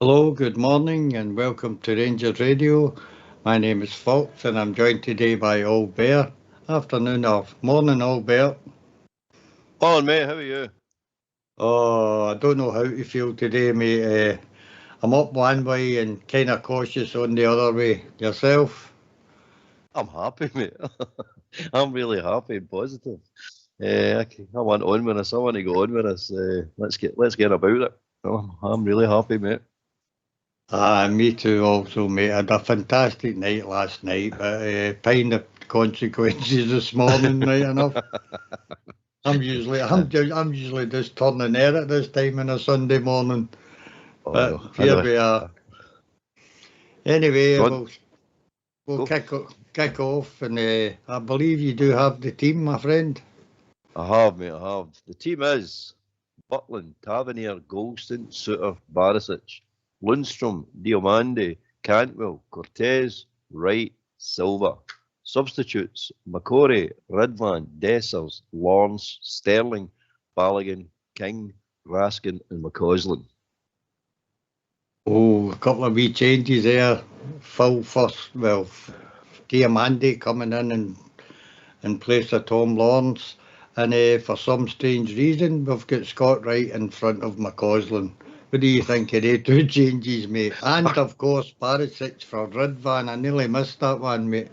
Hello, good morning, and welcome to Rangers Radio. My name is Fox, and I'm joined today by Old Bear. Afternoon or morning, Old Bear. Oh, mate, how are you? Oh, I don't know how to feel today, mate. I'm up one way and kind of cautious on the other way. Yourself? I'm happy, mate. I'm really happy and positive. I want on with us. I want to go on with us. Let's get about it. I'm really happy, mate. Me too, also, mate. I had a fantastic night last night, but paying the consequences this morning, right enough. I'm usually just turning air at this time on a Sunday morning. Oh But no, I here know. we are. Anyway, Go on, we'll go. kick off, and I believe you do have the team, my friend. I have, mate. I have. The team is Butland, Tavernier, Goldstein, Suter, Barisic, Lundstrom, Diomande, Cantwell, Cortez, Wright, Silva. Substitutes: McCorry, Ridvan, Dessers, Lawrence, Sterling, Balogun, King, Raskin, and McCausland. Oh, a couple of wee changes there. Full first, well, Diamande coming in place of Tom Lawrence, and for some strange reason, we've got Scott Wright in front of McCausland. What do you think of the two changes, mate? And of course, Barisic for Ridvan. I nearly missed that one, mate.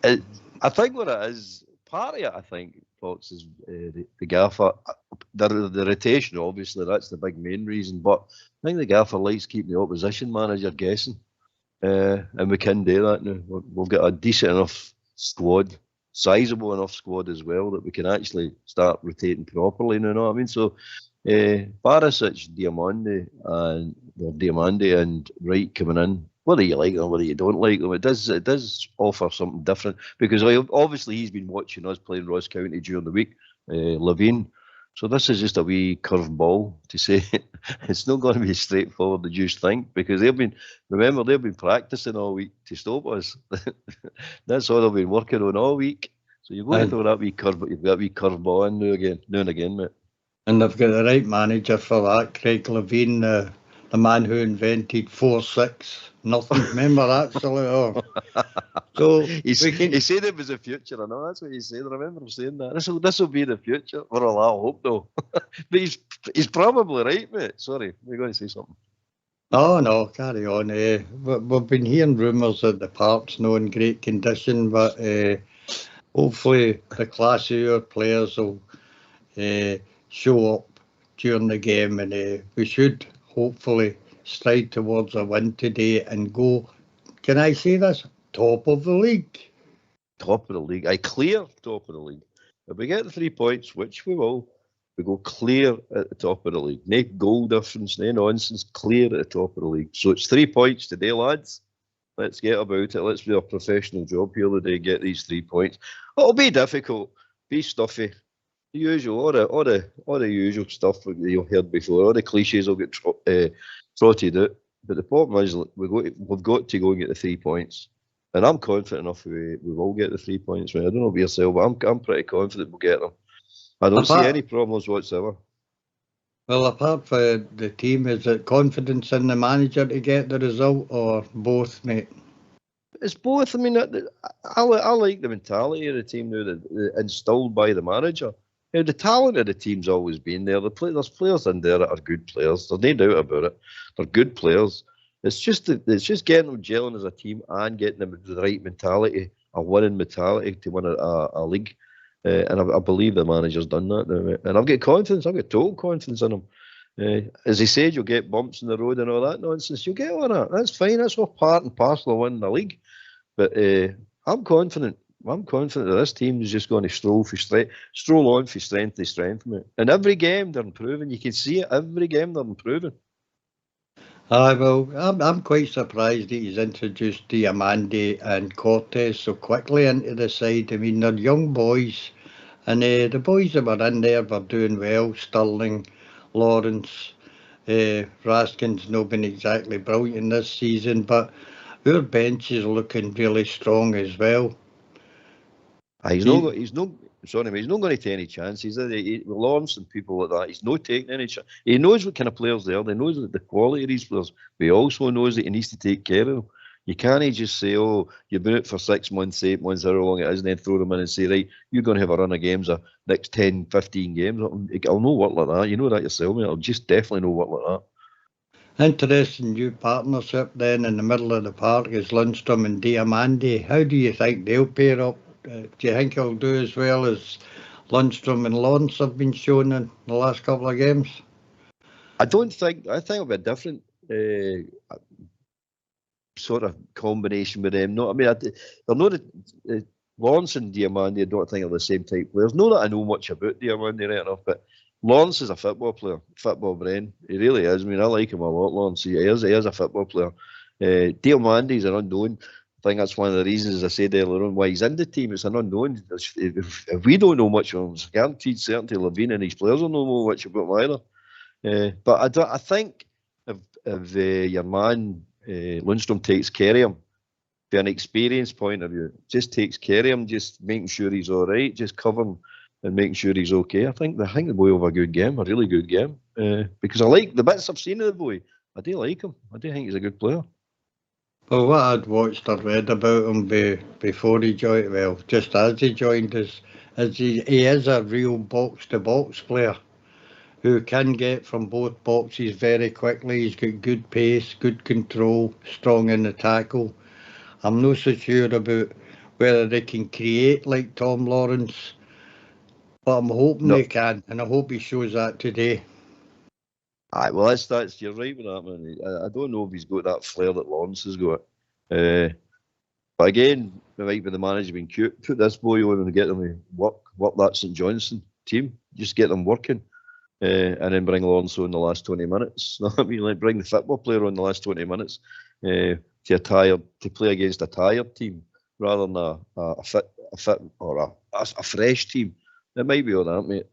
I think what it is, part of it, I think, Fox, is the gaffer. The rotation, obviously, that's the big main reason. But I think the gaffer likes keeping the opposition manager guessing. And we can do that now. We've got a decent enough squad, sizable enough squad as well, that we can actually start rotating properly. You know what I mean? So, Barisic, Diamande and Wright coming in. Whether you like them, whether you don't like them, it does offer something different, because obviously he's been watching us playing Ross County during the week, Levine. So this is just a wee curved ball to say it's not going to be as straightforward as you think, because they've been practicing all week to stop us. That's all they've been working on all week. So you're going to And, throw that wee curve, but you've got a wee curve ball in now and again, mate. and they've got the right manager for that, Craig Levine, the man who invented 4-6 nothing. Remember that, silly? Oh. So He said it was the future. I know that's what he said. I remember him saying that. This will be the future. Well, I hope though. But he's probably right, mate. Sorry, we're going to say something. Oh no, carry on. We've been hearing rumours that the park's not in great condition, but hopefully the classier players will show up during the game, and we should hopefully stride towards a win today and go. Can I say this? Top of the league. Top of the league. I clear top of the league. If we get the 3 points, which we will, we go clear at the top of the league. No goal difference, no nonsense, clear at the top of the league. So it's 3 points today, lads. Let's get about it. Let's do a professional job here today, get these 3 points. It'll be difficult, be stuffy. The usual, all the usual stuff that you've heard before, all the cliches will get trotted out. But the problem is, we've got to go and get the 3 points. And I'm confident enough we will get the 3 points. Right? I don't know about yourself, but I'm pretty confident we'll get them. I don't see any problems whatsoever. Well, apart from the team, is it confidence in the manager to get the result, or both, mate? It's both. I mean, I like the mentality of the team now, that installed by the manager. You know, the talent of the team's always been there. There's players in there that are good players. There's no doubt about it. They're good players. It's just getting them gelling as a team and getting them the right mentality, a winning mentality to win a league. And I believe the manager's done that now. And I've got confidence. I've got total confidence in him. As he said, you'll get bumps in the road and all that nonsense. You'll get all that. That's fine. That's all part and parcel of winning the league. But I'm confident. I'm confident that this team is just going to stroll on from strength to strength, mate. And every game they're improving. You can see it. Every game they're improving. Well, I'm quite surprised that he's introduced Diamande and Cortez so quickly into the side. I mean, they're young boys, and the boys that were in there were doing well. Sterling, Lawrence, Raskin's not been exactly brilliant this season, but our bench is looking really strong as well. He's not going to take any chances. Lawrence and people like that, he's not taking any chance. He knows what kind of players they are. He knows the quality of these players. But he also knows that he needs to take care of them. You can't just say, oh, you've been out for 6 months, 8 months, however long it is, and then throw them in and say, right, you're going to have a run of games, next 10, 15 games. It'll not work like that. You know that yourself, mate. It'll just definitely not work like that. Interesting new partnership then in the middle of the park is Lundstrom and Diamandi. How do you think they'll pair up? Do you think he'll do as well as Lundstrom and Lawrence have been shown in the last couple of games? I think it'll be a different sort of combination with them. No, I mean, they're not Lawrence and Diamandi. I don't think are the same type players. Not that I know much about Diamandi right enough, but Lawrence is a football player, football brain. He really is. I mean, I like him a lot, Lawrence. He is a football player. Diamandi is an unknown. I think that's one of the reasons, as I said earlier on, why he's in the team. It's an unknown. If we don't know much of him, it's guaranteed certainty Levine and his players will know much about him either. But I think if your man Lundstrom takes care of him, from an experience point of view, just takes care of him, just making sure he's all right, just covering and making sure he's okay. I think the boy will have a good game, a really good game. Because I like the bits I've seen of the boy. I do like him. I do think he's a good player. Well, what I'd watched or read about him before he joined, well, just as he joined us, he is a real box-to-box player who can get from both boxes very quickly. He's got good pace, good control, strong in the tackle. I'm not so sure about whether they can create like Tom Lawrence, but I'm hoping they can, and I hope he shows that today. Aye, well, that's you're right with that, man. I don't know if he's got that flair that Lawrence has got. But again, it might be the manager being cute. Put this boy on and get them to work that St Johnstone team. Just get them working. And then bring Lawrence on the last 20 minutes. I mean, like bring the football player on the last 20 minutes to play against a tired team rather than a fit or a fresh team. It might be all that, mate.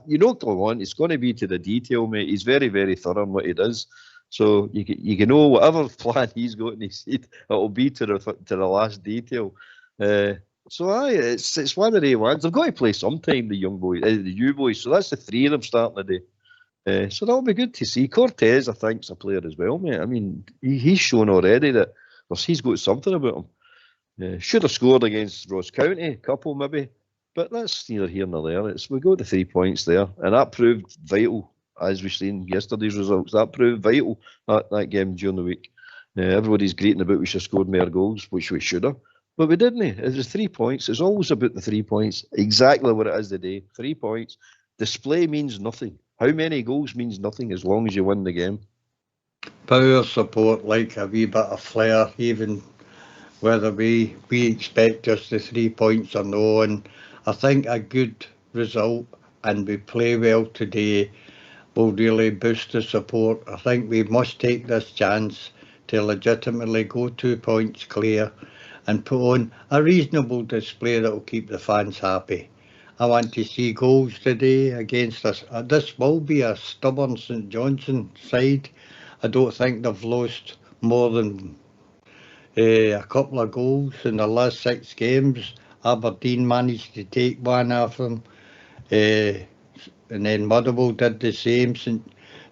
You know what I want? It's going to be to the detail, mate. He's very, very thorough in what he does. So you can know whatever plan he's got in his head, it'll be to the last detail. So it's one of the ones. They've got to play sometime, the young boys, the U boys. So that's the three of them starting today. So that'll be good to see. Cortez, I think, is a player as well, mate. I mean, he's shown already that he's got something about him. Should have scored against Ross County, a couple maybe. But that's neither here nor there. We got the 3 points there. And that proved vital, as we've seen yesterday's results. That proved vital, that game during the week. Everybody's greeting about we should have scored more goals, which we should have. But we didn't. It was 3 points. It's always about the 3 points. Exactly what it is today. 3 points. Display means nothing. How many goals means nothing as long as you win the game. Power support, like a wee bit of flair, even whether we expect just the 3 points or no. And I think a good result and we play well today will really boost the support. I think we must take this chance to legitimately go 2 points clear and put on a reasonable display that will keep the fans happy. I want to see goals today against us. This will be a stubborn St Johnstone side. I don't think they've lost more than a couple of goals in the last 6 games. Aberdeen managed to take one off them. And then Motherwell did the same.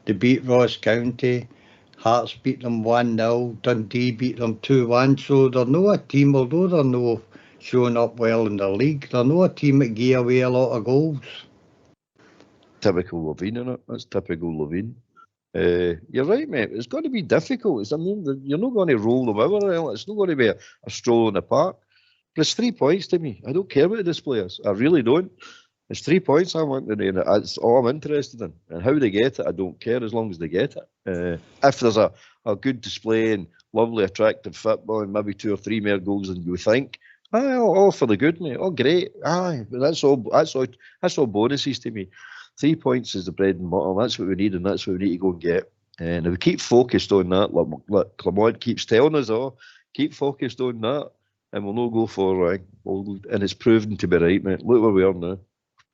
They beat Ross County. Hearts beat them 1-0. Dundee beat them 2-1. So they're not a team, although they're not showing up well in the league, they're not a team that give away a lot of goals. Typical Levine, innit? That's typical Levine. You're right, mate. It's going to be difficult. You're not going to roll them over. It's not going to be a stroll in the park. But it's 3 points to me. I don't care what the display is. I really don't. It's 3 points I want today, and that's all I'm interested in. And how they get it, I don't care as long as they get it. If there's a good display and lovely, attractive football and maybe 2 or 3 more goals than you think, all for the good, mate. Oh, great. Aye, but that's all bonuses to me. 3 points is the bread and butter. That's what we need, and that's what we need to go and get. And if we keep focused on that, like Clement keeps telling us, keep focused on that, and we'll not go for and it's proven to be right, mate. Look where we are now.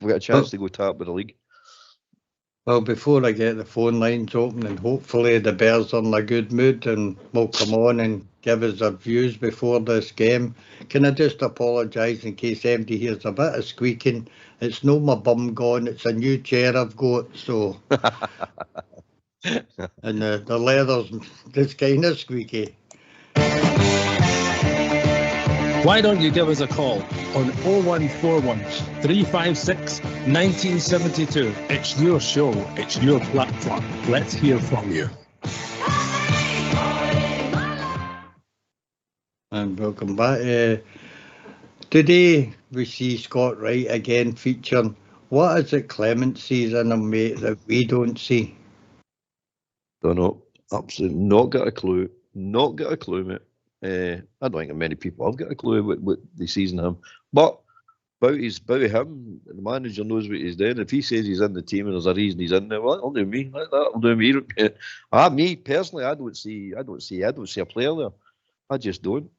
We've got a chance to go top of the league. Well, before I get the phone lines open, and hopefully the Bears are in a good mood and will come on and give us their views before this game. Can I just apologise in case anybody hears a bit of squeaking? It's no my bum gone, it's a new chair I've got, so... and the leather's just kind of squeaky. Why don't you give us a call on 0141 356 1972? It's your show, it's your platform. Let's hear from you. And welcome back. Today we see Scott Wright again featuring. What is it Clement sees in him, mate, that we don't see? Don't know. Absolutely not got a clue. Not got a clue, mate. I don't think many people have got a clue what they sees in him. But about him, the manager knows what he's doing. If he says he's in the team and there's a reason he's in there, well, that'll do me. That'll do me. Me personally, I don't see a player there. I just don't.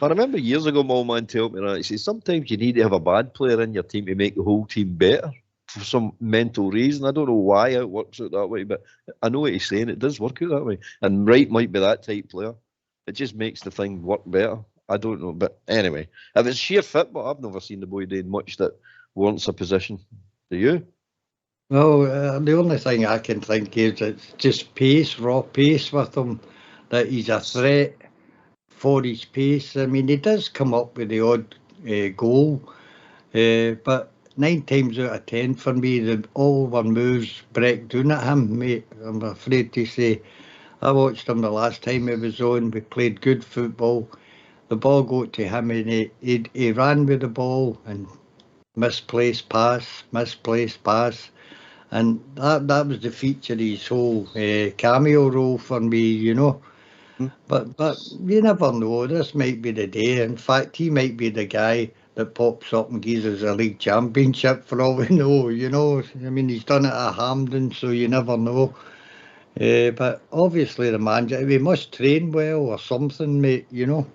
I remember years ago, my old man told me that. He says sometimes you need to have a bad player in your team to make the whole team better for some mental reason. I don't know why it works out that way, but I know what he's saying. It does work out that way. And Wright might be that type player. It just makes the thing work better. I don't know. But anyway, if it's sheer football, I've never seen the boy doing much that warrants a position. Do you? Well, the only thing I can think is it's just pace, raw pace with him, that he's a threat for his pace. I mean, he does come up with the odd goal, but 9 times out of 10 for me, all our moves break down at him, mate. I'm afraid to say. I watched him the last time he was on. We played good football. The ball got to him and he ran with the ball and misplaced pass. And that was the feature of his whole cameo role for me, you know. But you never know. This might be the day. In fact, he might be the guy that pops up and gives us a league championship for all we know, you know. I mean, he's done it at Hampden, so you never know. But obviously the manager, he must train well or something, mate, you know.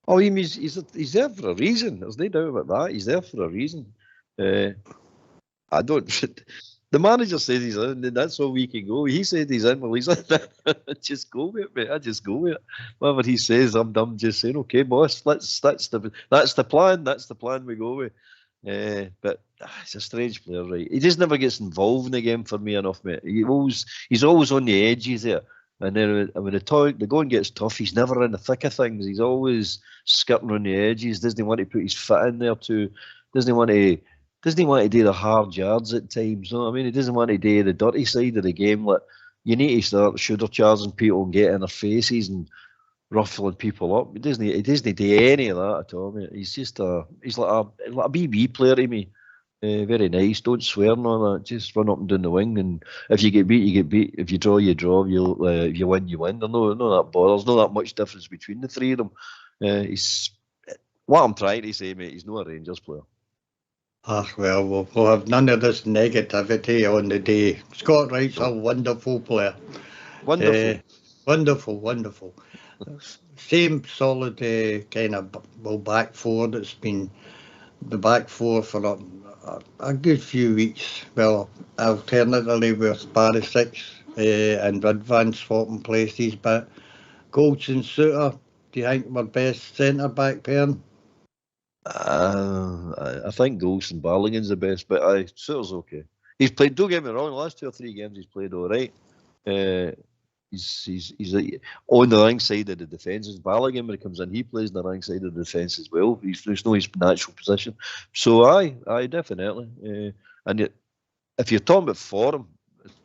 Oh, he's there for a reason. There's no doubt about that. He's there for a reason. I don't... The manager says he's in, and that's all we can go. He said he's in, well, he's in. Just go with it, mate. I just go with it. Whatever he says, I'm just saying, okay, boss, that's the plan. That's the plan we go with. But he's a strange player, right? He just never gets involved in the game for me enough, mate. He's always on the edges there. And then when the going gets tough, he's never in the thick of things. He's always skirting on the edges. Doesn't want to put his foot in there too. Doesn't want to do the hard yards at times. You know what I mean? He doesn't want to do the dirty side of the game. Like, you need to start shoulder charging people and getting in their faces and ruffling people up. He doesn't do any of that at all, mate. He's like a BB player to me. Very nice. Don't swear and all that. Just run up and down the wing, and if you get beat, you get beat. If you draw, you draw. If you win, you win. There's no that bothers. Not that much difference between the three of them. He's what I'm trying to say, mate. He's not a Rangers player. Well, we'll have none of this negativity on the day. Scott Wright's a wonderful player. Wonderful. Same solid kind of back four that's been the back four for a good few weeks. Well, alternatively with Barisic and Ridvan swapping places, but Golds and Suter, do you think we're best centre back pairing? I think Golds and Barlingen's the best, but Suter's okay. He's played, don't get me wrong, the last 2 or 3 games he's played all right. He's on the wrong side of the defence. Ballaghan, when he comes in, he plays on the wrong side of the defence as well. He's not his natural position. So I definitely. And yet, if you're talking about form,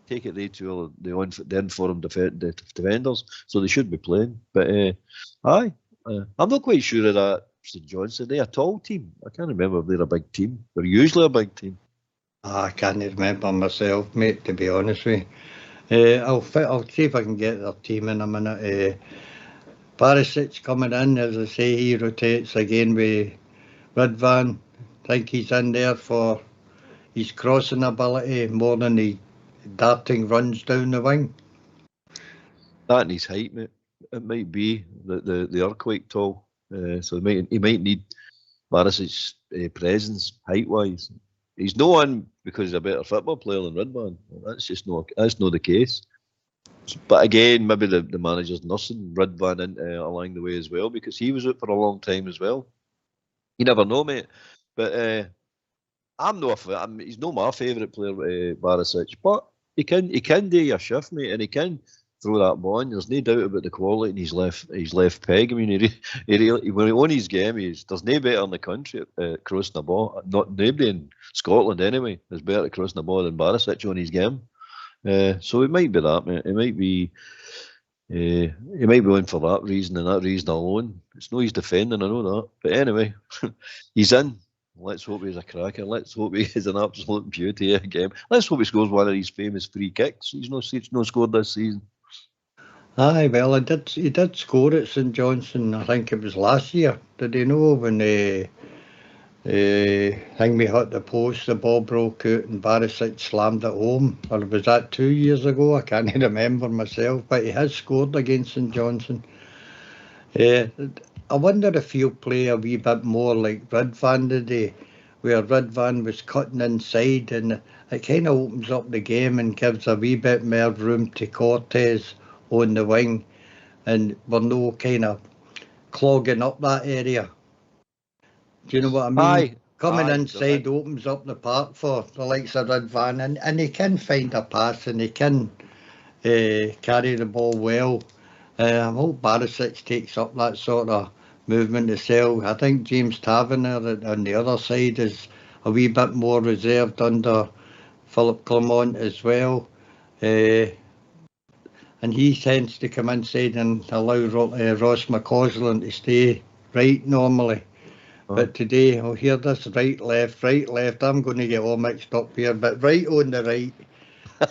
take it they two are the informed defenders, so they should be playing. But I'm not quite sure of that St Johnstone. They're a tall team. I can't remember if they're a big team. They're usually a big team. I can't remember myself, mate, to be honest with you. I'll see if I can get their team in a minute. Barisic coming in, as I say, he rotates again with Ridvan. I think he's in there for his crossing ability more than the darting runs down the wing. That and his height, mate. It might be that they are quite tall, so he might need Barisic's presence height-wise. He's no one because he's a better football player than Ridvan. That's not the case. But again, maybe the manager's nursing Ridvan along the way as well, because he was out for a long time as well. You never know, mate. But he's not my favourite player, Barisic, but he can do your shift, mate, and he can throw that ball in. There's no doubt about the quality in his left peg. I mean, when he won his game, there's no better in the country at crossing the ball. Nobody in Scotland anyway is better at crossing the ball than Barisic on his game. So it might be that, mate. It might be. He might be in for that reason and that reason alone. It's no he's defending, I know that. But anyway, he's in. Let's hope he's a cracker. Let's hope he is an absolute beauty again. Let's hope he scores one of these famous free kicks. He's no scored this season. Aye, well, he did score at St Johnstone. I think it was last year. Did he know when Hingme hit the post, the ball broke out and Barisic slammed it home? Or was that 2 years ago? I can't remember myself, but he has scored against St Johnstone. I wonder if he'll play a wee bit more like Ridvan today, where Ridvan was cutting inside, and it kind of opens up the game and gives a wee bit more room to Cortez on the wing, and we're no kind of clogging up that area. Do you know what I mean? Aye. Coming inside opens up the park for the likes of Ridvan, and he can find a pass and he can carry the ball well. I hope Barisic takes up that sort of movement as well. I think James Taverner on the other side is a wee bit more reserved under Philip Clement as well. And he tends to come inside and allow Ross McCausland to stay right normally. But today, I'll hear this right, left. I'm going to get all mixed up here. But right on the right,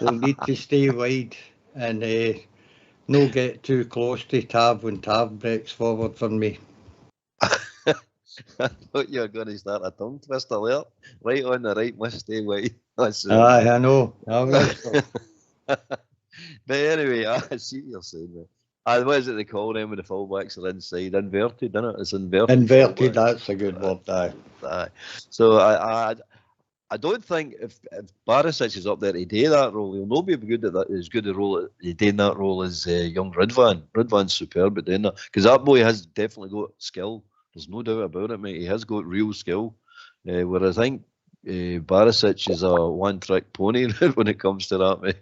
we'll need to stay wide and no get too close to Tav when Tav breaks forward for me. I thought you were going to start a tongue twister there. Right on the right, must stay wide. Aye, I know. But anyway, I see what you're saying there. What is it they call them when the fullbacks are inside? Inverted, isn't it? It's inverted. Inverted, that's a good word, aye. So I don't think if Barisic is up there to do that role, he'll not be good at that. As good a role at doing that role as young Ridvan. Ridvan's superb at doing that, because that boy has definitely got skill. There's no doubt about it, mate. He has got real skill. Whereas I think Barisic is a one-trick pony when it comes to that, mate.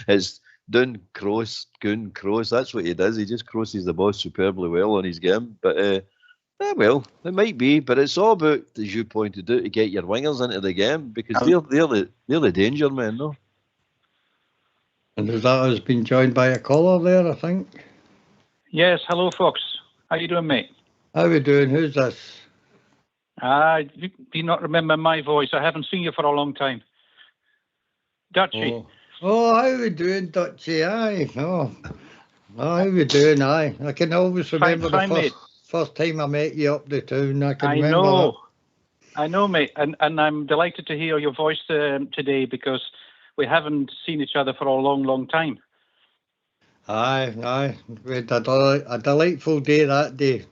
It's down, cross, goon, cross. That's what he does. He just crosses the ball superbly well on his game. But well, it might be, but it's all about, as you pointed out, to get your wingers into the game, because they're the danger men, no? And that has been joined by a caller there, I think. Yes, hello, folks. How you doing, mate? How we doing? Who's this? Do you not remember my voice? I haven't seen you for a long time. Dutchie. Oh, how we doing, Dutchie? Aye. Oh, how we doing? Aye. I can always remember the first time I met you up the town. I know, mate. And I'm delighted to hear your voice today, because we haven't seen each other for a long, long time. Aye. We had a delightful day that day.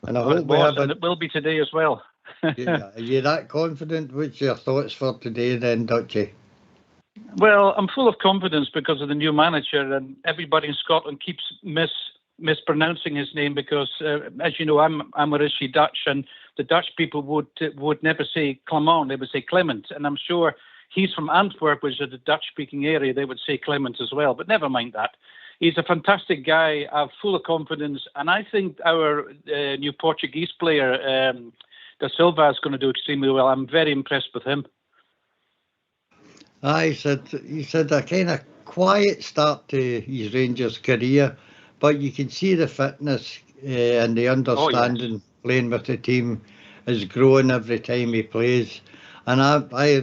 And I hope and it will be today as well. Are you that confident? What's your thoughts for today then, Dutchie? Well, I'm full of confidence because of the new manager, and everybody in Scotland keeps mispronouncing his name because, as you know, I'm originally Dutch, and the Dutch people would never say Clement, they would say Clement. And I'm sure he's from Antwerp, which is a Dutch-speaking area, they would say Clement as well, but never mind that. He's a fantastic guy, full of confidence, and I think our new Portuguese player, Da Silva, is going to do extremely well. I'm very impressed with him. He said a kind of quiet start to his Rangers career, but you can see the fitness and the understanding playing with the team is growing every time he plays. And I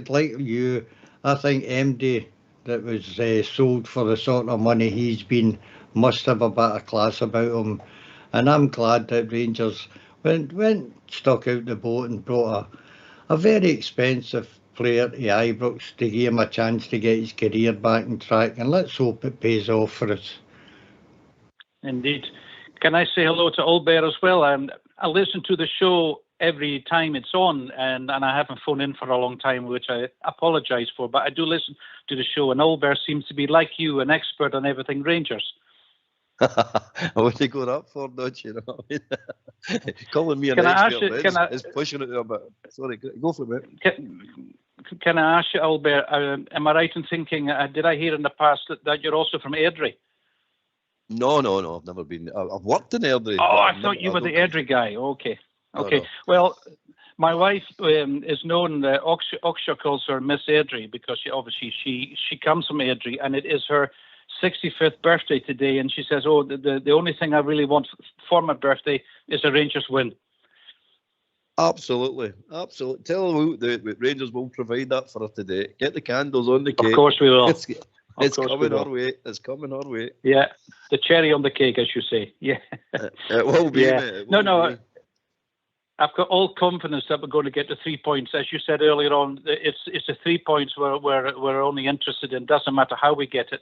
like you, I think MD that was sold for the sort of money he's been must have a bit of class about him. And I'm glad that Rangers went stuck out the boat and brought a very expensive player to Ibrox to give him a chance to get his career back on track. And let's hope it pays off for us. Indeed. Can I say hello to Albert as well? I listen to the show every time it's on, and I haven't phoned in for a long time, which I apologise for. But I do listen to the show, and Albert seems to be, like you, an expert on everything Rangers. What do you go up for, don't you? Know? Calling me an Can I expert ask you, is pushing it a bit. Sorry, go for it. Can I ask you, Albert, am I right in thinking, did I hear in the past that you're also from Airdrie? No, I've never been. I've worked in Airdrie. Oh, I thought you were the Airdrie guy. Okay. No. Well, my wife is known, Oxshire calls her Miss Airdrie, because she comes from Airdrie, and it is her 65th birthday today, and she says, oh, the only thing I really want for my birthday is a Rangers win. Absolutely. Tell her the Rangers will provide that for her today. Get the candles on the cake. Of course we will. It's coming our way. It's coming our way. Yeah, the cherry on the cake, as you say. Yeah. It will be. Yeah. Mate. No. I've got all confidence that we're going to get the 3 points. As you said earlier on, it's the 3 points we're only interested in. Doesn't matter how we get it.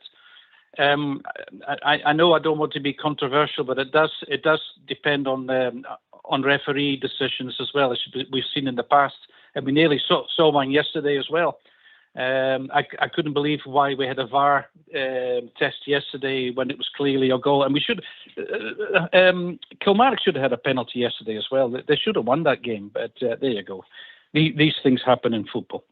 I know I don't want to be controversial, but it does depend on referee decisions as well, as we've seen in the past, and we nearly saw one yesterday as well. I couldn't believe why we had a VAR test yesterday when it was clearly a goal, and we should. Kilmarnock should have had a penalty yesterday as well. They should have won that game, but there you go. These things happen in football.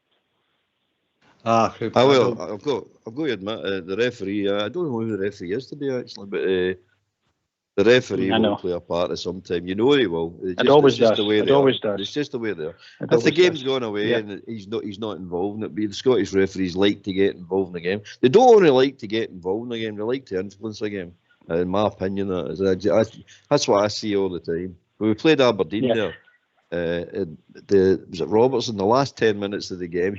I will. I've got to admit, the referee. I don't know who the referee is today, actually, but the referee will play a part at some time. You know he will. It always does. It's just the way they are. If the game's gone away and he's not involved in it, but the Scottish referees like to get involved in the game. They don't only like to get involved in the game; they like to influence the game. In my opinion, that's what I see all the time. When we played Aberdeen there. Was it Robertson? The last 10 minutes of the game,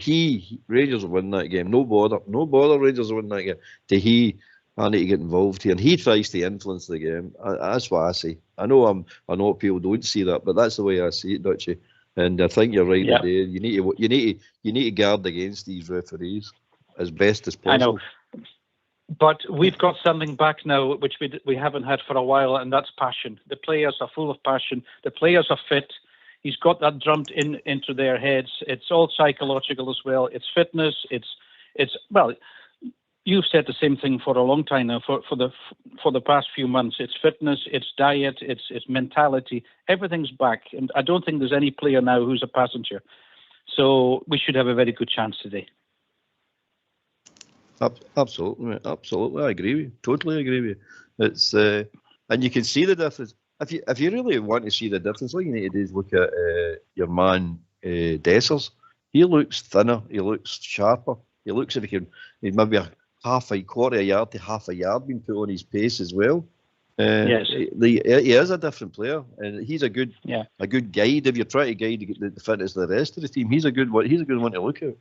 Rangers will win that game. No bother, Rangers will win that game. I need to get involved here, and he tries to influence the game. That's what I see. I know people don't see that, but that's the way I see it, Dutchie. And I think you're right today. You need to guard against these referees as best as possible. I know. But we've got something back now which we haven't had for a while, and that's passion. The players are full of passion. The players are fit. He's got that drummed into their heads. It's all psychological as well. It's fitness. It's well, you've said the same thing for a long time now. For the past few months, it's fitness, it's diet, it's mentality. Everything's back, and I don't think there's any player now who's a passenger. So we should have a very good chance today. Absolutely, I agree with you. Totally agree with you. It's and you can see the difference. If you really want to see the difference, all you need to do is look at your man Dessers. He looks thinner. He looks sharper. He looks if he's maybe a quarter a yard to half a yard being put on his pace as well. Yes, he is a different player, and he's a good guide. If you're trying to guide the fitness of the rest of the team, he's a good one. He's a good one to look at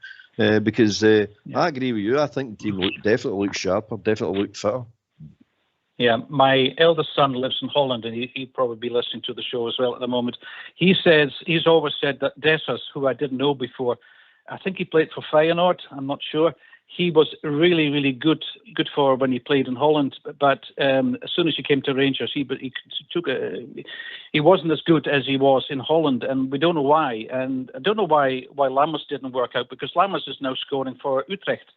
because I agree with you. I think the team definitely looks sharper, definitely look fitter. Yeah, my eldest son lives in Holland, and he'd probably be listening to the show as well at the moment. He's always said that Dessers, who I didn't know before, I think he played for Feyenoord, I'm not sure. He was really, really good for when he played in Holland. But as soon as he came to Rangers, he wasn't as good as he was in Holland, and we don't know why. And I don't know why Lammers didn't work out, because Lammers is now scoring for Utrecht.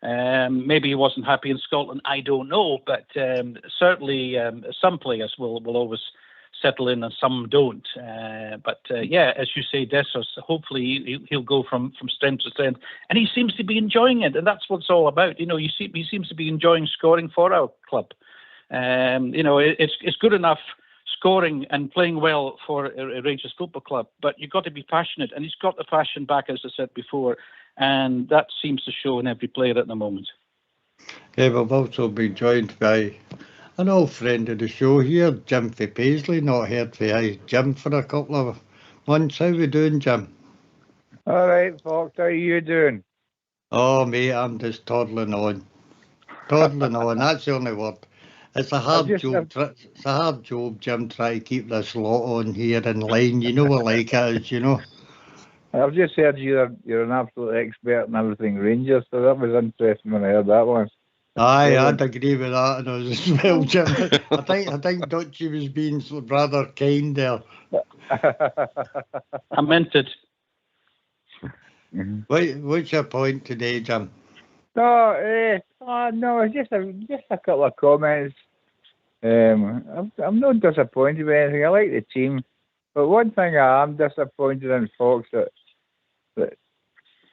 Maybe he wasn't happy in Scotland, I don't know, but certainly some players will always settle in and some don't. But as you say, Dessers, hopefully he'll go from strength to strength, and he seems to be enjoying it, and that's what it's all about. He seems to be enjoying scoring for our club. It's good enough scoring and playing well for a Rangers Football Club, but you've got to be passionate, and he's got the passion back, as I said before. And that seems to show in every player at the moment. Yeah, we've also been joined by an old friend of the show here, Jim from Paisley. Not heard from Jim for a couple of months. How we doing, Jim? All right, Fox. How are you doing? Oh, mate, I'm just toddling on. That's the only word. It's a hard job. It's a hard job, Jim, trying to keep this lot on here in line. You know what like it is, you know. I've just heard you're an absolute expert in everything Rangers, so that was interesting when I heard that one. Aye, I'd agree with that and as well, Jim. I think Dutchie was being rather kind there. I meant it. What's your point today, Jim? No, it's just a couple of comments. I'm not disappointed with anything. I like the team, but one thing I am disappointed in, folks, that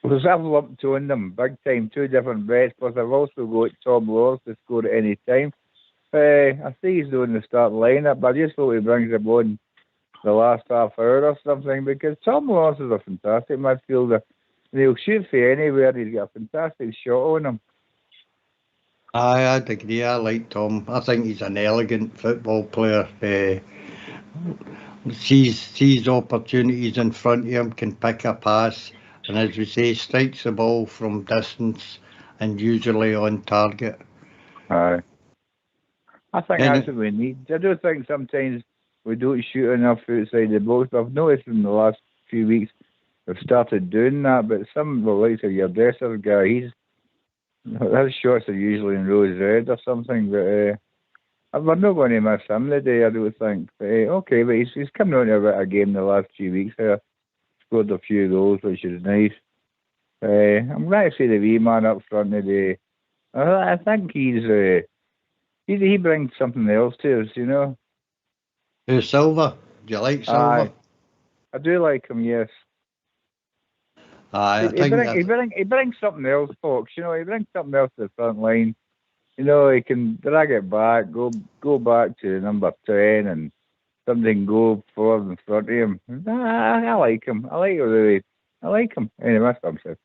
because I've lumped on them big time, 2 different bets, plus I've also got Tom Lawrence to score at any time. I see he's doing the starting lineup, but I just hope he brings him on the last half hour or something, because Tom Lawrence is a fantastic midfielder. And he'll shoot for anywhere. He's got a fantastic shot on him. I'd agree. I like Tom. I think he's an elegant football player. Sees opportunities in front of him, can pick a pass, and as we say, strikes the ball from distance and usually on target. Aye. I think that's what we need. I do think sometimes we don't shoot enough outside the box. I've noticed in the last few weeks we've started doing that, but some of the likes of your Dessers guy, his shots are usually in rose red or something, but we're not going to miss him today, I don't think. But, okay, but he's coming on to a bit of game the last few weeks here. Scored a few goals, which is nice. I'm glad to see the wee man up front today. I think he brings something else to us, you know. Who's Silva? Do you like Silva? I do like him, yes. He brings something else, folks. You know, he brings something else to the front line. You know, he can drag it back, go back to number 10, and something go forward in front of him. I like him. I like him. Anyway, that's what I'm saying.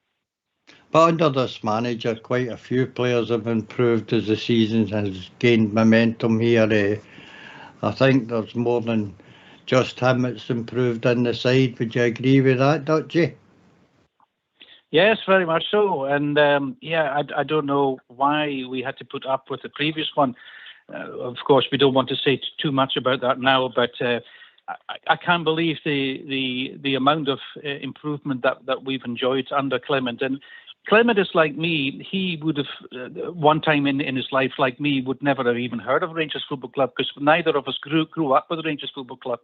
But under this manager, quite a few players have improved as the season has gained momentum here. I think there's more than just him that's improved in the side. Would you agree with that, Dutchie? Yes, very much so. And I don't know why we had to put up with the previous one. Of course, we don't want to say too much about that now, but I can't believe the amount of improvement that we've enjoyed under Clement. And Clement is like me. He would have, one time in his life, like me, would never have even heard of Rangers Football Club, because neither of us grew up with Rangers Football Club.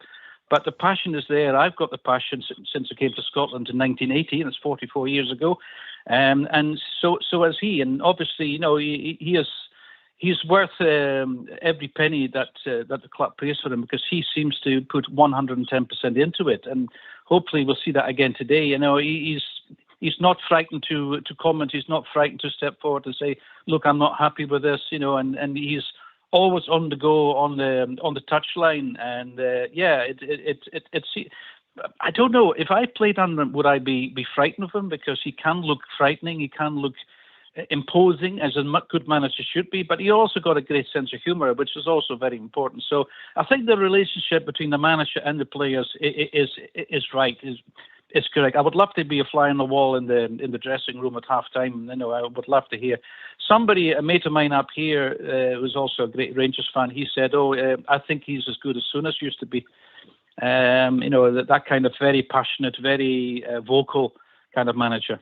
But the passion is there. I've got the passion since I came to Scotland in 1980, and it's 44 years ago. And so has he. And obviously, you know, he's worth every penny that the club pays for him, because he seems to put 110% into it. And hopefully we'll see that again today. You know, he's not frightened to comment. He's not frightened to step forward and say, look, I'm not happy with this, you know, and he's always on the go on the touchline. And it's I don't know, if I played under him, would I be frightened of him? Because he can look frightening, he can look imposing, as a good manager should be, but he also got a great sense of humour, which is also very important. So I think the relationship between the manager and the players is right, is correct. I would love to be a fly on the wall in the dressing room at half time. You know, I would love to hear somebody, a mate of mine up here, who's also a great Rangers fan. He said, I think he's as good as Souness used to be. You know, that kind of very passionate, very vocal kind of manager.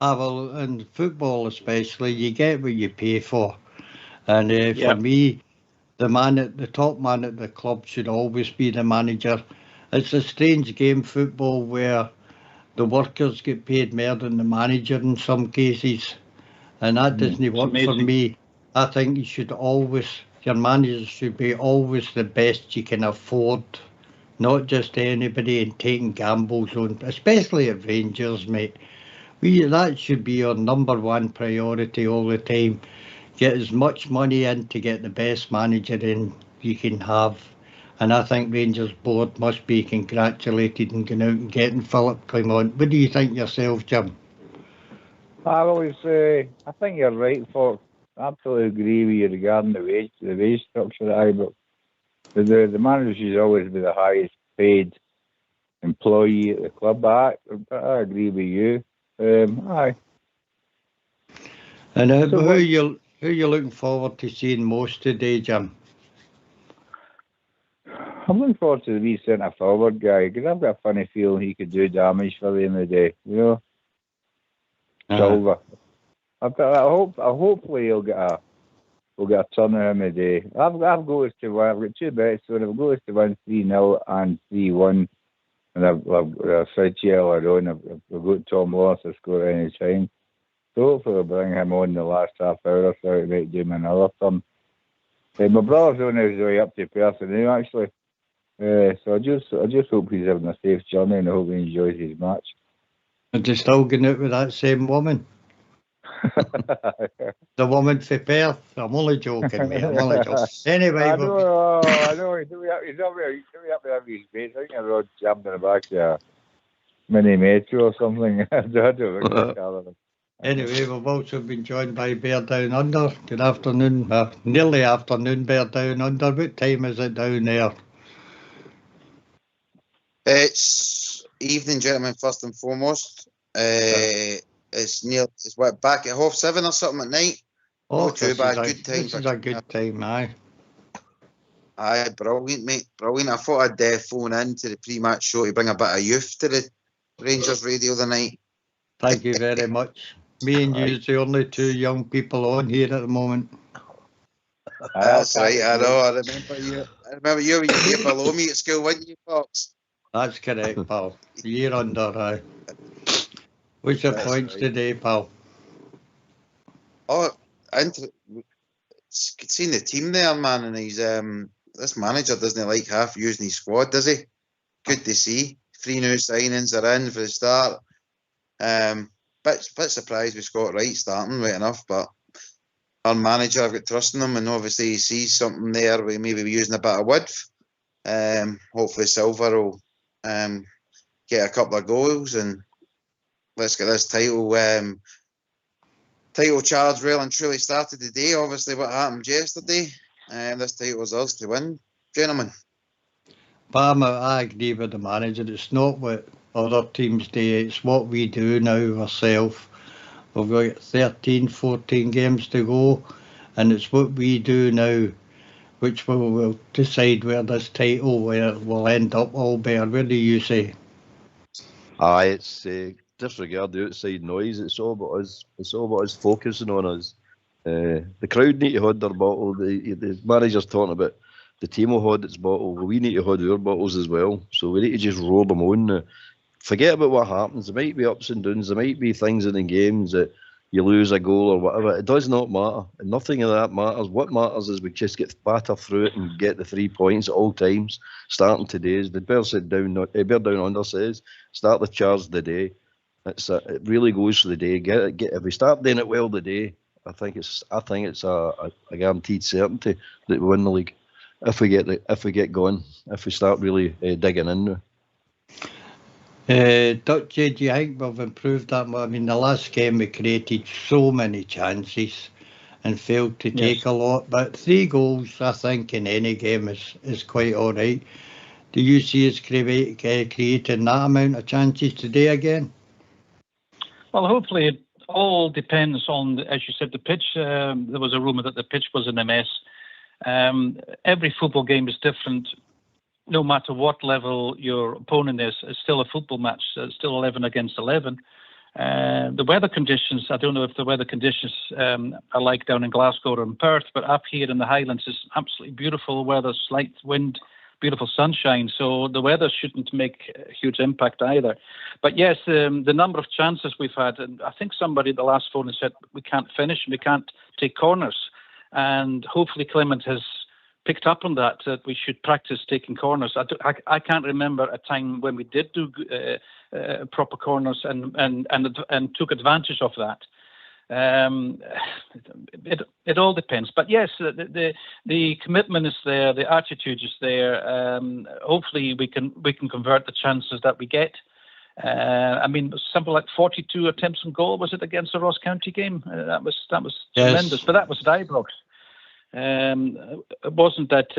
Well, in football especially, you get what you pay for. And Yeah. For me, the top man at the club should always be the manager. It's a strange game, football, where the workers get paid more than the manager in some cases. And that doesn't work for me. I think your manager should be always the best you can afford, not just anybody, and taking gambles on, especially at Rangers, mate. That should be your number one priority all the time. Get as much money in to get the best manager in you can have. And I think Rangers board must be congratulated and going out and getting Philip Clement. What do you think yourself, Jim? I think you're right, folks. I absolutely agree with you regarding the wage structure. But the manager should always be the highest paid employee at the club. I agree with you. Aye. And who are you looking forward to seeing most today, Jim? I'm looking forward to the wee centre forward guy, because I've got a funny feeling he could do damage for the end of the day. You know, Silva. Hopefully he'll get a we'll get a turn of him a day. I've got us to win. I've got 2 bets, so I've got us to win 3-0 and 3-1. And I've said to you earlier on, I've got Tom Lawrence to score any time. So hopefully we'll bring him on the last half hour or so. It might do him another turn. My brother's on his way up to Perth now, actually. So I just hope he's having a safe journey, and I hope he enjoys his match. Are you still going out with that same woman? The woman for Perth? I'm only joking, mate. I'm only joking. Anyway, I know. He's up with his mates. I think a road jammed in the back of a mini metro or something. I don't know. Anyway, we've also been joined by Bear Down Under. Good afternoon. Nearly afternoon, Bear Down Under. What time is it down there? It's evening, gentlemen, first and foremost. It's back at 7:30 or something at night. Oh, too bad. Good time. This is a good time, aye. Aye, brilliant, mate. Brilliant. I thought I'd phone in to the pre-match show to bring a bit of youth to the Rangers radio tonight. Thank you very much. Me and you are the only 2 young people on here at the moment. That's right, I know. I remember you were a year below me at school, weren't you, Fox? That's correct, pal. Year under, aye. What's your points today, pal? Oh, seeing the team there, man, and he's this manager doesn't like half using his squad, does he? Good to see. 3 new signings are in for the start. Bit surprised with Scott Wright starting, right enough, but our manager, I've got trust in him, and obviously he sees something there where maybe we're using a bit of width. Hopefully Silver will get a couple of goals, and let's get this title charge well and truly started today. Obviously what happened yesterday, this title is ours to win, gentlemen. But I agree with the manager. It's not what other teams do, it's what we do now ourselves. We've got 13, 14 games to go, and it's what we do now which will decide where this title will end up. Albert, what do you say? Aye, it's disregard the outside noise. It's all about us. It's all about us focusing on us. The crowd need to hold their bottle. The manager's talking about the team will hold its bottle. We need to hold our bottles as well. So we need to just roll them on. Forget about what happens. There might be ups and downs. There might be things in the games that you lose a goal or whatever. It does not matter. Nothing of that matters. What matters is we just get batter through it and get the 3 points at all times, starting today. As the Bear Down Under says, start the charge the day. It really goes for the day. If we start doing it well today, I think it's a guaranteed certainty that we win the league. If we get going, if we start really digging in now. Dutchy, do you think we've improved that? I mean, the last game we created so many chances and failed to take a lot, but 3 goals, I think, in any game is quite all right. Do you see us creating that amount of chances today again? Well, hopefully it all depends on, as you said, the pitch. There was a rumour that the pitch was in a mess. Every football game is different. No matter what level your opponent is, it's still a football match. It's still 11 against 11. The weather conditions, I don't know if the weather conditions are like down in Glasgow or in Perth, but up here in the Highlands is absolutely beautiful weather, slight wind, beautiful sunshine. So the weather shouldn't make a huge impact either. But yes, the number of chances we've had, and I think somebody at the last phone said we can't finish and we can't take corners. And hopefully Clement has picked up on that we should practice taking corners. I can't remember a time when we did do proper corners and took advantage of that. It all depends, but yes, the commitment is there, the attitude is there. Hopefully we can convert the chances that we get. I mean, something like 42 attempts on goal, was it, against the Ross County game? That was tremendous, but that was at Ibrox. It wasn't at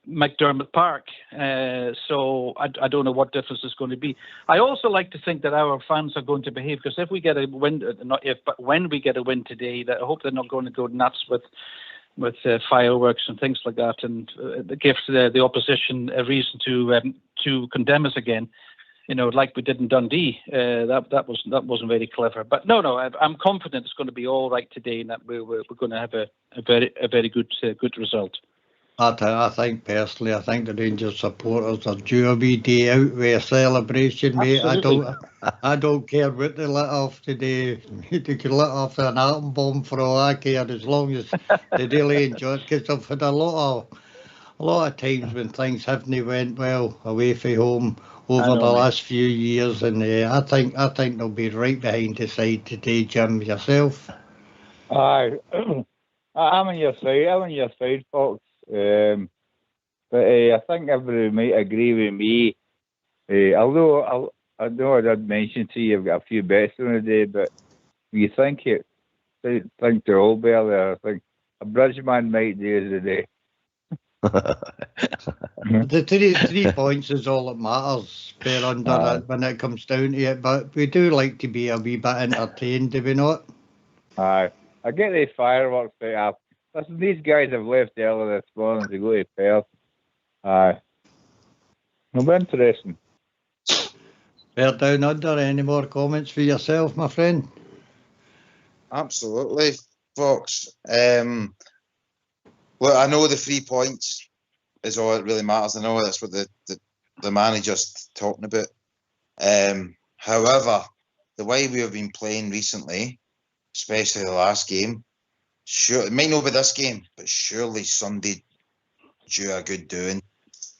McDermott Park, so I don't know what difference it's going to be. I also like to think that our fans are going to behave, because if we get a win, not if, but when we get a win today, I hope they're not going to go nuts with fireworks and things like that, and give the opposition a reason to condemn us again. like we did in Dundee. That wasn't very clever. But no, I'm confident it's going to be all right today, and that we're going to have a very good result. I think personally, the Rangers supporters are due a wee day out with a celebration, mate. Absolutely. I don't care what they let off today. They could let off an atom bomb for all I care, as long as they really enjoy it. Because I've had a lot of times when things haven't went well away from home over the last few years, and I think they'll be right behind the side today, Jim. Yourself? Aye, I'm on your side, Fox. But I think everybody might agree with me. Although I know I did mention to you I've got a few bets on the day, but you think they're all better. I think a Bridgeman might do it today. The 3 points is all that matters, per under when it comes down to it. But we do like to be a wee bit entertained, do we not? Aye, I get the fireworks set up. Listen, these guys have left early this morning to go to Perth. Aye, it'll be interesting. Bear down under. Any more comments for yourself, my friend? Absolutely, Fox. Well, I know the 3 points is all that really matters. I know that's what the manager's talking about. However, the way we have been playing recently, especially the last game, sure it might not be this game, but surely Sunday do a good doing.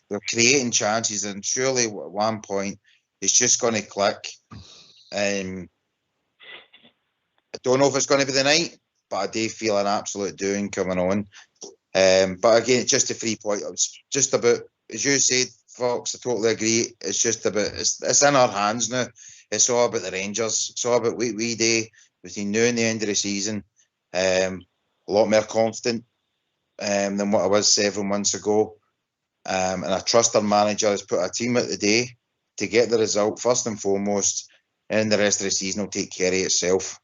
They're creating chances, and surely at one point it's just going to click. I don't know if it's going to be the night, but I do feel an absolute doing coming on. But again, just a 3 point. It's just about, as you said, Fox, I totally agree. It's just about, it's in our hands now. It's all about the Rangers. It's all about what we do between now and the end of the season. A lot more confident than what I was 7 months ago. And I trust our manager has put a team out today to get the result first and foremost, and the rest of the season will take care of itself.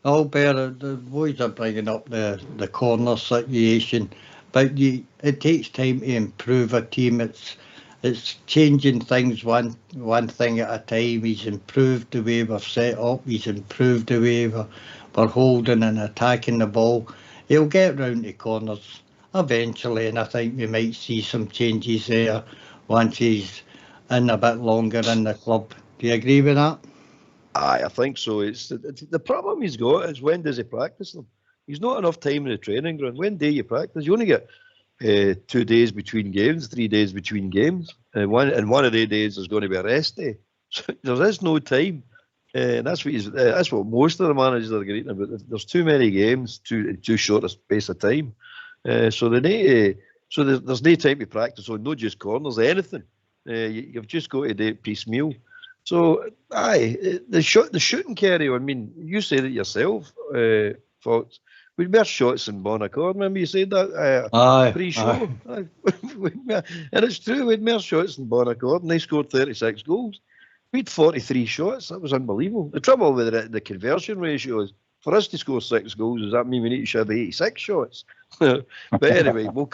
Oh, Bear, the boys are bringing up the corner situation, but it takes time to improve a team. It's changing things one thing at a time. He's improved the way we've set up. He's improved the way we're holding and attacking the ball. He'll get round the corners eventually, and I think we might see some changes there once he's in a bit longer in the club. Do you agree with that? Aye, I think so. It's the problem he's got is, when does he practice them? He's not enough time in the training ground. When do you practice? You only get 2 days between games, 3 days between games. One of the days is going to be a rest day. So there is no time. And that's what most of the managers are getting about. There's too many games, too short a space of time. So they need so there's no time to practice on, not just corners, anything. You've just got to do it piecemeal. So, aye, the shooting carry. I mean, you said it yourself, Fox. We'd more shots than Bonaccord. Remember you said that pre-show? Aye. And it's true, we'd more shots than Bonaccord, and they scored 36 goals. We'd 43 shots. That was unbelievable. The trouble with the conversion ratio is, for us to score 6 goals, does that mean we need to shove 86 shots? But anyway, we'll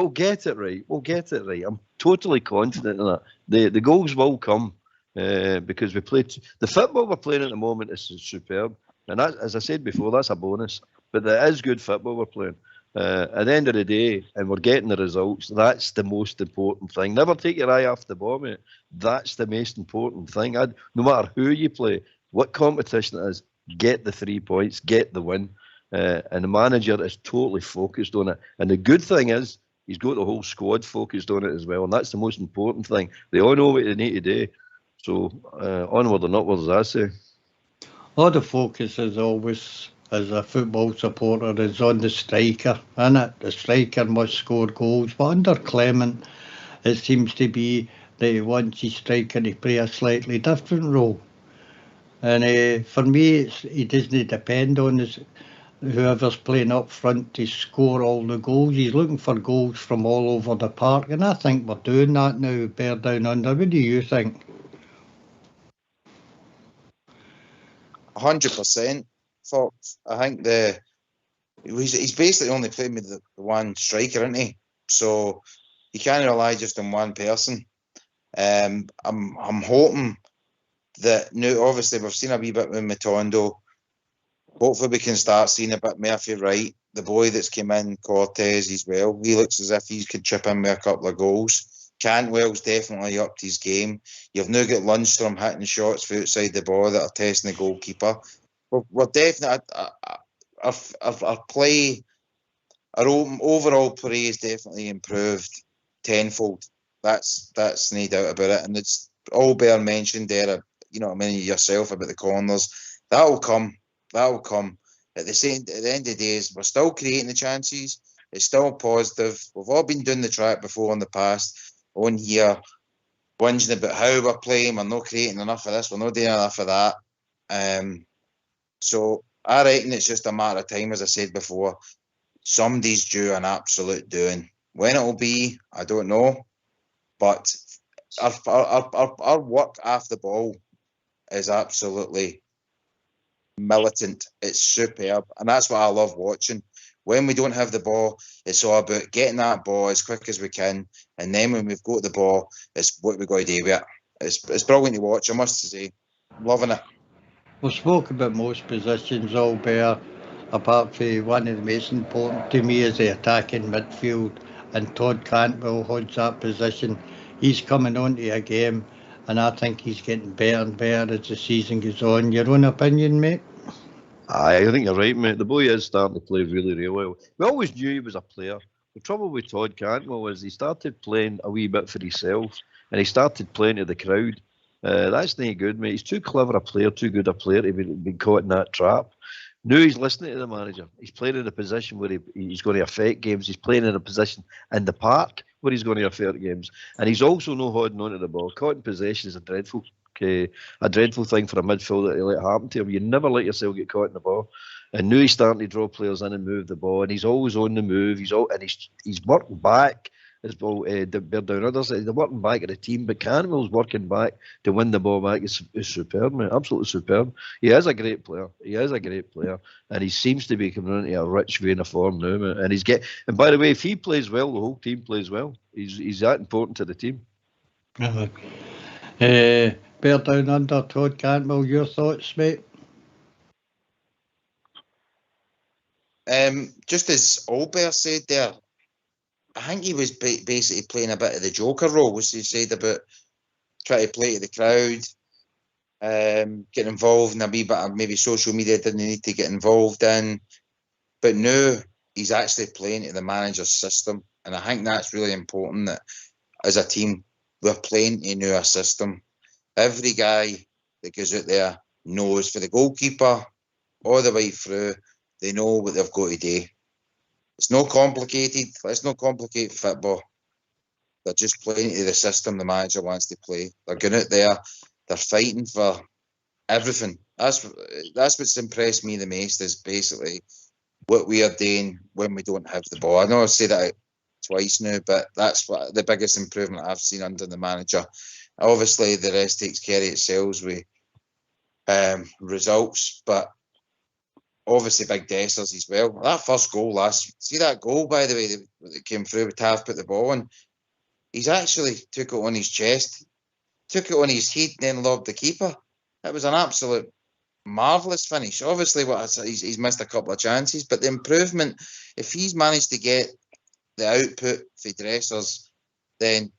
get it right. We'll get it right. I'm totally confident in that. The goals will come. Because we play the football we're playing at the moment is superb, and that, as I said before, that's a bonus. But that is good football we're playing. At the end of the day, and we're getting the results. That's the most important thing. Never take your eye off the ball, mate. That's the most important thing. No matter who you play, what competition it is, get the 3 points, get the win. And the manager is totally focused on it. And the good thing is, he's got the whole squad focused on it as well, and that's the most important thing. They all know what they need to do. So, onward and upwards, as I say. All the focus is always, as a football supporter, is on the striker, isn't it? The striker must score goals. But under Clement, it seems to be that he wants his striker to play a slightly different role. And for me, he doesn't depend on whoever's playing up front to score all the goals. He's looking for goals from all over the park, and I think we're doing that now, Bear Down Under. What do you think? 100%, Fox. I think he's basically only playing with the one striker, isn't he? So you can't rely just on one person. I'm hoping that now, obviously, we've seen a wee bit with Matondo. Hopefully, we can start seeing a bit Murphy right. The boy that's came in, Cortez, as well. He looks as if he could chip in with a couple of goals. Cantwell's definitely upped his game. You've now got Lundstrom hitting shots from outside the ball that are testing the goalkeeper. We're definitely our play, our overall play is definitely improved tenfold. That's no doubt about it. And it's all Bear mentioned there. You know what I mean, yourself about the corners. That'll come. At the end of the day, we're still creating the chances. It's still positive. We've all been doing the track before in the past. On here, whinging about how we're playing. We're not creating enough of this. We're not doing enough of that. So I reckon it's just a matter of time, as I said before. Somebody's due an absolute doing. When it'll be, I don't know. But our work off the ball is absolutely militant. It's superb, and that's what I love watching. When we don't have the ball, it's all about getting that ball as quick as we can, and then when we've got the ball, it's what we've got to do with it. It's brilliant to watch, I must say. Loving it. We spoke about most positions, all Bear, apart from one of the most important to me is the attacking midfield, and Todd Cantwell holds that position. He's coming onto a game, and I think he's getting better and better as the season goes on. Your own opinion, mate? I think you're right, mate. The boy is starting to play really, really well. We always knew he was a player. The trouble with Todd Cantwell is he started playing a wee bit for himself, and he started playing to the crowd. That's not good, mate. He's too clever a player, too good a player to be caught in that trap. Now he's listening to the manager. He's playing in a position where he's going to affect games. He's playing in a position in the park where he's going to affect games. And he's also not holding on to the ball. Caught in possession is a dreadful thing for a midfielder to let happen to him. You never let yourself get caught in the ball. And now he's starting to draw players in and move the ball, and he's always on the move. He's working back as well. They're down others. They're working back at the team, but Canwell's working back to win the ball back. Is superb, man. Absolutely superb. He is a great player. And he seems to be coming into a rich vein of form now, man. And by the way, if he plays well, the whole team plays well. He's that important to the team. Bear down under, Todd Cantwell, your thoughts, mate? Just as Albert said there, I think he was basically playing a bit of the Joker role, which he said about trying to play to the crowd, getting involved in a wee bit of maybe social media didn't need to get involved in. But now he's actually playing to the manager's system. And I think that's really important that as a team, we're playing to our system. Every guy that goes out there knows, for the goalkeeper all the way through, they know what they've got to do. It's not complicated. It's not complicated football. They're just playing to the system the manager wants to play. They're going out there. They're fighting for everything. That's what's impressed me the most, is basically what we are doing when we don't have the ball. I know I've said that twice now, but that's what the biggest improvement I've seen under the manager. Obviously, the rest takes care of itself with results, but obviously big Dessers as well. That first goal see that goal, by the way, that came through with Tav put the ball in, he's actually took it on his chest, took it on his head, then lobbed the keeper. It was an absolute marvellous finish. Obviously, he's missed a couple of chances, but the improvement, if he's managed to get the output for Dressers, then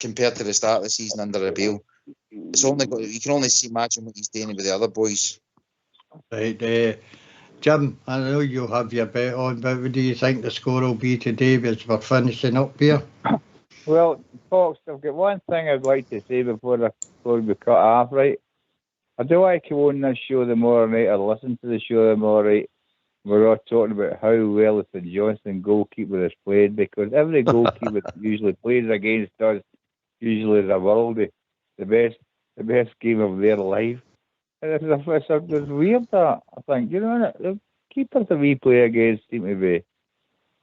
compared to the start of the season under Abel, it's only you can only see imagine what he's doing with the other boys. Right, Jim, I know you'll have your bet on, but what do you think the score will be today as we're finishing up here? Well, Fox, I've got one thing I'd like to say before we cut off, right? I do like to own this show the more night or listen to the show the more, right? We're all talking about how well the Johnstone goalkeeper has played, because every goalkeeper that usually plays against us usually is a worldie, the best game of their life. And it's weird that, I think, you know, the keepers that we play against seem to be.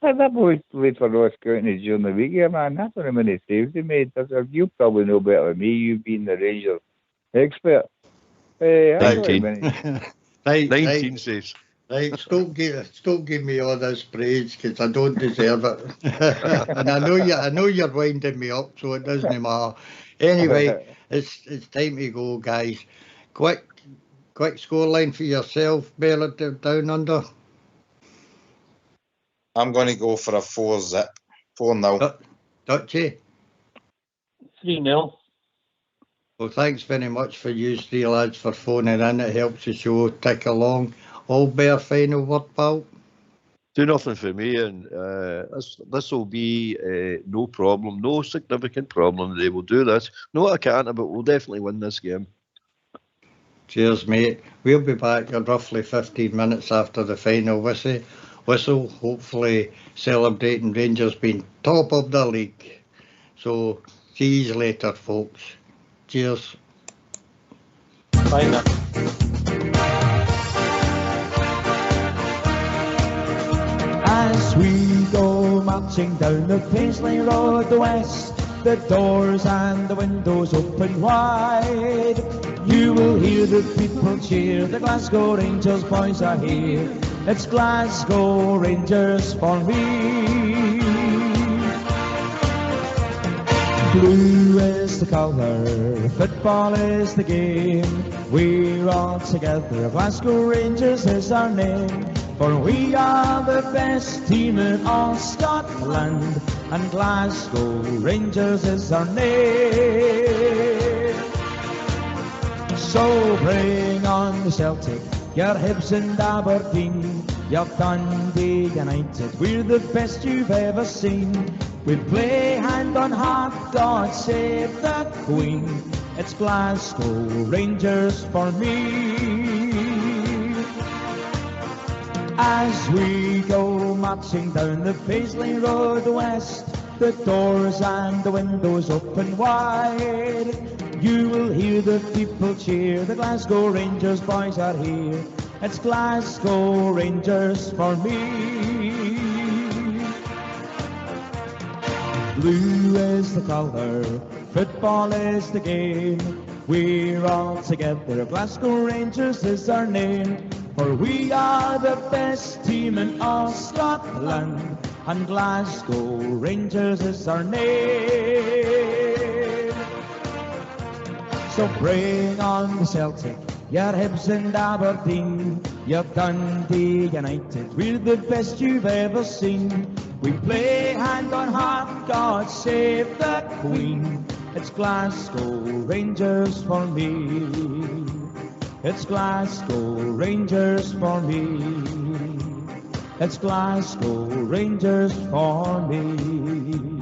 That boy played for Ross County during the week, yeah, man. That's how many saves he made. You probably know better than me, you being the Rangers expert. 19 right. 19 saves. Right, stop give me all this praise because I don't deserve it. And I know you're winding me up, so it doesn't matter. Anyway, it's time to go, guys. Quick scoreline for yourself, Bella down under. I'm going to go for a 4-0. 4-0. Dutchy. 3-0. Well, thanks very much for you three lads for phoning in. It helps the show tick along. All bear final word, pal. Do nothing for me, and this will be no problem, no significant problem. They will do this. No, I can't, but we'll definitely win this game. Cheers, mate. We'll be back in roughly 15 minutes after the final whistle, hopefully celebrating Rangers being top of the league. So, see you later, folks. Cheers. Bye now. As we go marching down the Paisley Road west, the doors and the windows open wide. You will hear the people cheer, the Glasgow Rangers boys are here. It's Glasgow Rangers for me. Blue is the colour, football is the game. We're all together, Glasgow Rangers is our name. For we are the best team in all Scotland, and Glasgow Rangers is our name. So bring on the Celtic, your Hibs and Aberdeen, your Dundee United, we're the best you've ever seen. We play hand on heart, God save the Queen. It's Glasgow Rangers for me. As we go marching down the Paisley Road west, the doors and the windows open wide. You will hear the people cheer, the Glasgow Rangers boys are here. It's Glasgow Rangers for me. Blue is the colour, football is the game. We're all together, Glasgow Rangers is our name. For we are the best team in all Scotland, and Glasgow Rangers is our name. So bring on the Celtic, your Hibs and Aberdeen, your Dundee United, we're the best you've ever seen. We play hand on heart, God save the Queen. It's Glasgow Rangers for me. It's Glasgow Rangers for me. It's Glasgow Rangers for me.